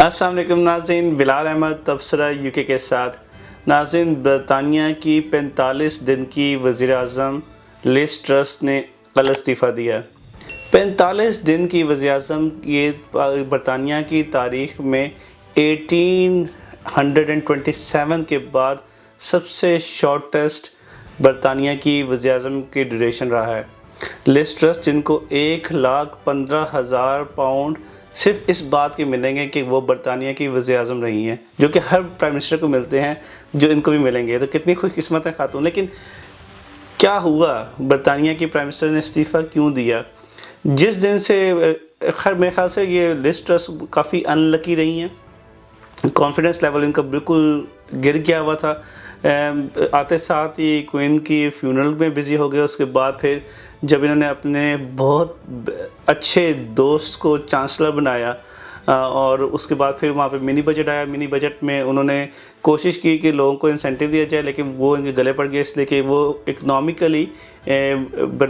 अस्सलाम वालेकुम नाज़रीन, बिलाल अहमद तबसरा यूके के साथ। नाज़रीन, बरतानिया की 45 दिन की वज़ीर-ए-आज़म लिज़ ट्रस ने कल इस्तीफ़ा दिया। 45 दिन की वज़ीर-ए-आज़म ये बरतानिया की तारीख़ में 1827 के बाद सबसे शॉर्टेस्ट बरतानिया की वज़ीर-ए-आज़म की ड्यूरेशन रहा है। लिज़ ट्रस जिनको 1,15,000 पाउंड सिर्फ इस बात के मिलेंगे कि वो बरतानिया की वज़ीर-ए-आज़म रही हैं, जो कि हर प्राइम मिनिस्टर को मिलते हैं, जो इनको भी मिलेंगे। तो कितनी खुशकिस्मत है खातून। लेकिन क्या हुआ, बरतानिया की प्राइम मिनिस्टर ने इस्तीफ़ा क्यों दिया? जिस दिन से खैर मेरे ख्याल से ये लिज़ ट्रस काफ़ी अनलकी रही हैं। कॉन्फिडेंस लेवल इनका बिल्कुल गिर गया हुआ था। आते साथ ही क्वीन की फ्यूनरल में बिज़ी हो गए। उसके बाद फिर जब इन्होंने अपने बहुत अच्छे दोस्त को चांसलर बनाया और उसके बाद फिर वहाँ पे मिनी बजट आया। मिनी बजट में उन्होंने कोशिश की कि लोगों को इंसेंटिव दिया जाए, लेकिन वो इनके गले पड़ गए, इसलिए कि वो इकनॉमिकली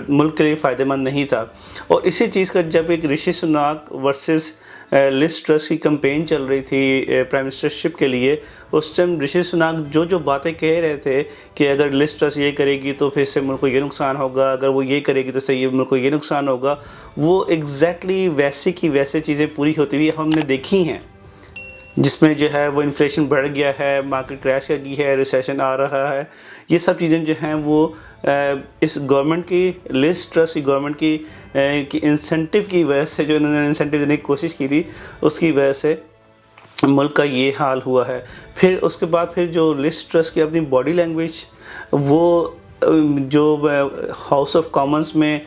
मुल्क के लिए फ़ायदेमंद नहीं था। और इसी चीज़ का जब एक ऋषि सुनाक वर्सेस लिज़ ट्रस की कैंपेन चल रही थी प्राइम मिनिस्टरशिप के लिए, उस टाइम ऋषि सुनाक जो बातें कह रहे थे कि अगर लिज़ ट्रस ये करेगी तो फिर से मुल्क को ये नुकसान होगा, अगर वो ये करेगी तो से ये मुल्क को ये नुकसान होगा, वो एग्जैक्टली वैसे की वैसे चीज़ें पूरी होती हुई हमने देखी हैं। जिसमें जो है वो इन्फ्लेशन बढ़ गया है, मार्केट क्रैश कर गई है, रिसेशन आ रहा है। ये सब चीज़ें जो हैं वो इस गवर्नमेंट की, लिज़ ट्रस की गवर्नमेंट की इंसेंटिव की वजह से, जो इन्होंने इंसेंटिव देने की कोशिश की थी, उसकी वजह से मुल्क का ये हाल हुआ है। फिर उसके बाद फिर जो लिज़ ट्रस की अपनी बॉडी लैंग्वेज, वो जो हाउस ऑफ कॉमन्स में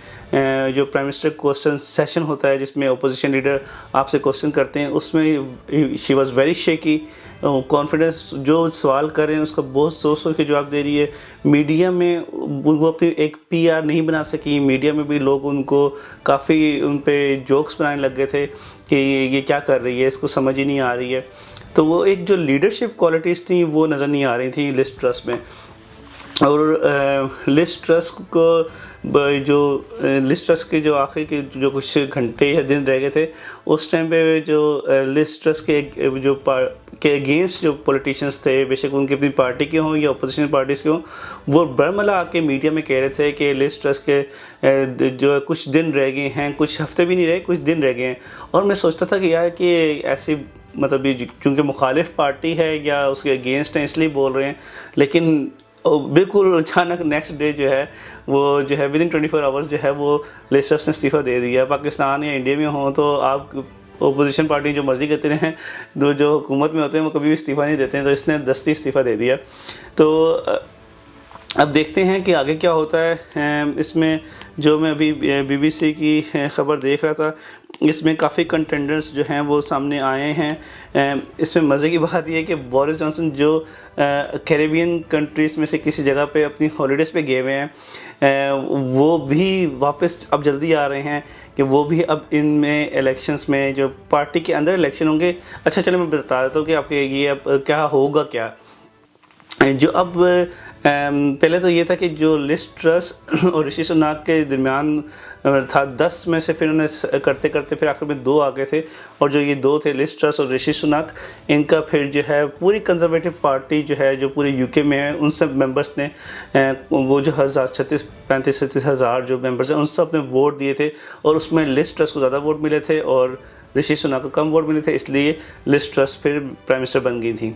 जो प्राइम मिनिस्टर क्वेश्चन सेशन होता है जिसमें अपोजिशन लीडर आपसे क्वेश्चन करते हैं, उसमें she was very shaky. Confidence, जो सवाल कर रहे हैं उसका बहुत सोच सोच के जवाब दे रही है। मीडिया में वो अपनी एक पीआर नहीं बना सकी। मीडिया में भी लोग उनको काफ़ी उन पे जोक्स बनाने लग गए थे कि ये क्या कर रही है, इसको समझ ही नहीं आ रही है। तो वो एक जो लीडरशिप क्वालिटीज़ थी वो नज़र नहीं आ रही थी लिज़ ट्रस में। और लिज़ ट्रस को जो लिज़ ट्रस के जो आखिरी के जो कुछ घंटे या दिन रह गए थे, उस टाइम पे जो लिज़ ट्रस के अगेंस्ट जो पॉलिटिशियंस थे, बेशक उनकी अपनी पार्टी के हों या अपोजिशन पार्टीज़ के हों, वो बरमला आके मीडिया में कह रहे थे कि लिज़ ट्रस के जो कुछ दिन रह गए हैं, कुछ हफ्ते भी नहीं रहे, कुछ दिन रह गए हैं। और मैं सोचता था कि यार कि ऐसी मतलब ये चूँकि मुखालिफ पार्टी है या उसके अगेंस्ट हैं इसलिए बोल रहे हैं, लेकिन बिल्कुल अचानक नेक्स्ट डे जो है वो जो है विदिन 24 आवर्स जो है वो लिज़ ट्रस ने इस्तीफ़ा दे दिया। पाकिस्तान या इंडिया में हो तो आप अपोजिशन पार्टी जो मर्ज़ी करते रहें, जो हुकूमत में होते हैं वो कभी भी इस्तीफ़ा नहीं देते हैं, तो इसने दस्ती इस्तीफ़ा दे दिया। तो अब देखते हैं कि आगे क्या होता है। इसमें जो मैं अभी बीबीसी की ख़बर देख रहा था, इसमें काफ़ी कंटेंडर्स जो हैं वो सामने आए हैं। इसमें मज़े की बात यह है कि बोरिस जॉनसन जो कैरेबियन कंट्रीज़ में से किसी जगह पे अपनी हॉलीडेज़ पे गए हुए हैं, वो भी वापस अब जल्दी आ रहे हैं कि वो भी अब इनमें इलेक्शंस में जो पार्टी के अंदर इलेक्शन होंगे। अच्छा चलो मैं बता देता हूँ कि आपके ये अब क्या होगा। क्या जो अब पहले तो ये था कि जो लिज़ ट्रस और ऋषि सुनाक के दरमियान था 10 में से, फिर उन्हें करते करते फिर आखिर में 2 आ गए थे। और जो ये 2 थे, लिज़ ट्रस और ऋषि सुनाक, इनका फिर जो है पूरी कंजर्वेटिव पार्टी जो है जो पूरे यूके में है, उन सब मेंबर्स ने वो जो 35-37 हज़ार जो मेंबर्स हैं उन सब ने वोट दिए थे। और उसमें लिज़ ट्रस को ज़्यादा वोट मिले थे और ऋषि सुनाक को कम वोट मिले थे, इसलिए लिज़ ट्रस फिर प्राइम मिनिस्टर बन गई थी।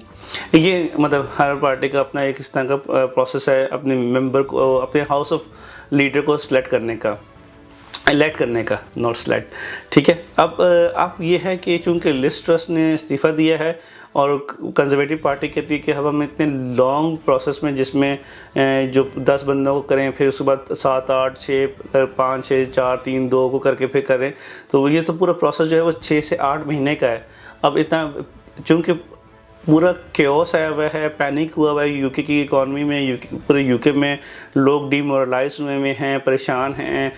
ये मतलब हर पार्टी का अपना एक इस तरह का प्रोसेस है अपने मेंबर को, अपने हाउस ऑफ लीडर को सिलेक्ट करने का, इलेक्ट करने का, नॉट सिलेक्ट। ठीक है। अब ये है कि चूँकि लिज़ ट्रस ने इस्तीफ़ा दिया है और कंजर्वेटिव पार्टी कहती है कि अब हम इतने लॉन्ग प्रोसेस में, जिसमें जो 10 बंदों को करें, फिर उसके बाद 7, 8, 6, 5, 6, 4, 3, 2 को करके फिर करें, तो ये तो पूरा प्रोसेस जो है वो 6 से 8 महीने का है। अब इतना चूँकि पूरा केओस आया हुआ है, पैनिक हुआ हुआ है यूके की इकॉनमी में, पूरे यूके में लोग डीमोरलाइज हुए में हैं, परेशान हैं,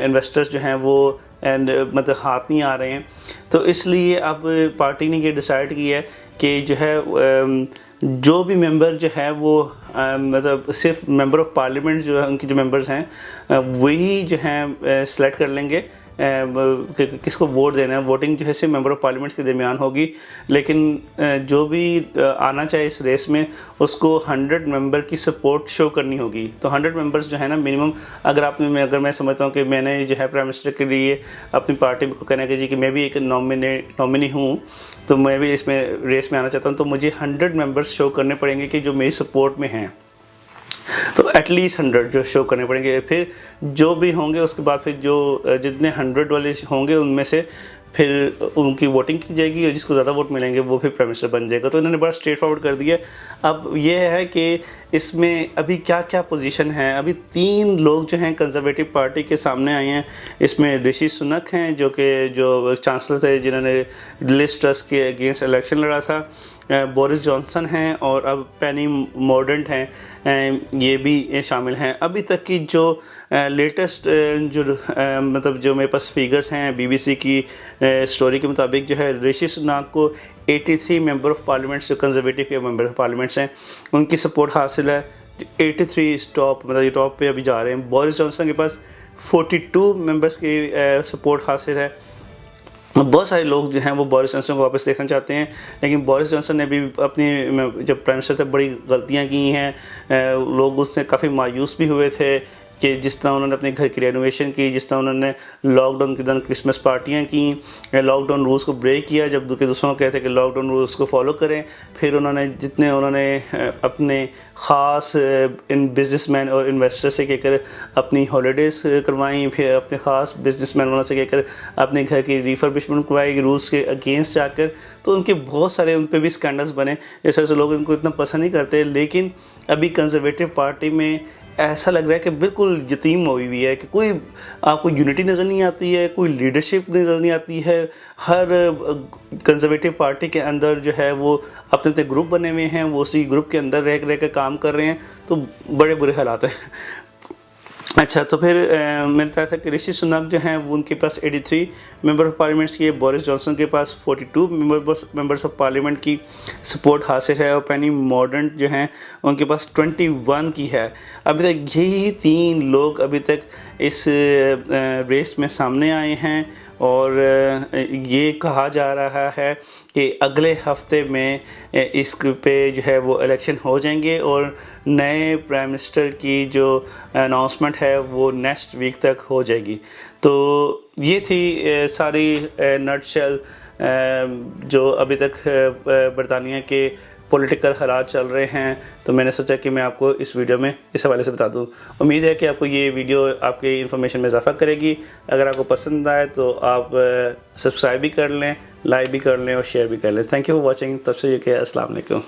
इन्वेस्टर्स जो हैं वो मतलब हाथ नहीं आ रहे हैं। तो इसलिए अब पार्टी ने ये डिसाइड किया है कि जो है जो भी मेंबर जो है वो मतलब सिर्फ मेंबर ऑफ पार्लियामेंट जो है, उनकी जो मेंबर्स हैं वही जो हैं सेलेक्ट कर लेंगे किसको वोट देना है। वोटिंग जो है सिर्फ मेंबर ऑफ पार्लियामेंट्स के दरमियान होगी, लेकिन जो भी आना चाहे इस रेस में उसको 100 मेंबर की सपोर्ट शो करनी होगी। तो 100 मेंबर्स जो है ना मिनिमम, अगर मैं समझता हूँ कि मैंने जो है प्राइम मिनिस्टर के लिए अपनी पार्टी को कहना है कि जी कि मैं भी एक नॉमिनी हूँ, तो मैं भी इसमें रेस में आना चाहता हूँ, तो मुझे 100 मेंबर्स शो करने पड़ेंगे कि जो मेरी सपोर्ट में हैं। तो एटलीस्ट 100 जो शो करने पड़ेंगे। फिर जो भी होंगे उसके बाद फिर जो जितने 100 वाले होंगे उनमें से फिर उनकी वोटिंग की जाएगी और जिसको ज़्यादा वोट मिलेंगे वो फिर प्राइम मिनिस्टर बन जाएगा। तो इन्होंने बड़ा स्ट्रेट फॉरवर्ड कर दिया। अब ये है कि इसमें अभी क्या क्या पोजीशन है। अभी 3 लोग जो हैं कंजर्वेटिव पार्टी के सामने आए हैं। इसमें ऋषि सुनक हैं जो चांसलर थे, जिन्होंने लिज ट्रस के अगेंस्ट इलेक्शन लड़ा था। बोरिस जॉनसन हैं और अब पेनी मोर्डेंट हैं, ये भी शामिल हैं। अभी तक की जो लेटेस्ट मतलब जो मेरे पास फिगर्स हैं बीबीसी की स्टोरी के मुताबिक जो है ऋषि सुनक को 83 मेंबर ऑफ पार्लियामेंट्स जो कंजर्वेटिव के मेंबर ऑफ पार्लियामेंट्स हैं उनकी सपोर्ट हासिल है। 83 टॉप मतलब ये टॉप पे अभी जा रहे हैं। बोरिस जॉनसन के पास 42 मेंबर्स की सपोर्ट हासिल है। बहुत सारे लोग जो हैं वो बोरिस जॉनसन को वापस देखना चाहते हैं, लेकिन बोरिस जॉनसन ने भी अपनी जब प्राइम मिनिस्टर थे बड़ी गलतियां की हैं। लोग उससे काफ़ी मायूस भी हुए थे कि जिस तरह उन्होंने अपने घर की रेनोवेशन की, जिस तरह उन्होंने लॉकडाउन के दौरान क्रिसमस पार्टियां की, लॉकडाउन रूल्स को ब्रेक किया जब दूसरों को कहते कि लॉकडाउन रूल्स को फॉलो करें। फिर उन्होंने अपने ख़ास इन बिजनेसमैन और इन्वेस्टर से कहकर अपनी हॉलीडेज़ करवाई, फिर अपने ख़ास बिजनेसमैन वालों से कहकर अपने घर की रिफर्बिशमेंट करवाई रूल्स के अगेंस्ट जाकर। तो उनके बहुत सारे उन पर भी स्कैंडल्स बने। इस तरह से लोग इनको इतना पसंद नहीं करते। लेकिन अभी कंजर्वेटिव पार्टी में ऐसा लग रहा है कि बिल्कुल यतीम हुई हुई है, कि कोई आपको यूनिटी नज़र नहीं आती है, कोई लीडरशिप नज़र नहीं आती है। हर कंजर्वेटिव पार्टी के अंदर जो है वो अपने अपने ग्रुप बने हुए हैं, वो उसी ग्रुप के अंदर रह कर काम कर रहे हैं। तो बड़े बुरे हालात हैं। अच्छा, तो फिर मेरे ख्याल था कि ऋषि सुनक जो हैं वो उनके पास 83 मेंबर ऑफ पार्लियामेंट्स की है। बोरिस जॉनसन के पास 42 मेंबर्स ऑफ पार्लियामेंट की सपोर्ट हासिल है और पेनी मोर्डेंट जो हैं उनके पास 21 की है। अभी तक यही 3 लोग अभी तक इस रेस में सामने आए हैं और ये कहा जा रहा है कि अगले हफ्ते में इस पे जो है वो इलेक्शन हो जाएंगे और नए प्राइम मिनिस्टर की जो अनाउंसमेंट है वो नेक्स्ट वीक तक हो जाएगी। तो ये थी सारी नटशेल जो अभी तक बरतानिया के पॉलिटिकल हालात चल रहे हैं। तो मैंने सोचा कि मैं आपको इस वीडियो में इस हवाले से बता दूं। उम्मीद है कि आपको ये वीडियो आपकी इन्फॉर्मेशन में इजाफा करेगी। अगर आपको पसंद आए तो आप सब्सक्राइब भी कर लें, लाइक भी कर लें और शेयर भी कर लें। Thank you for watching. तब से ये कि अस्सलाम वालेकुम।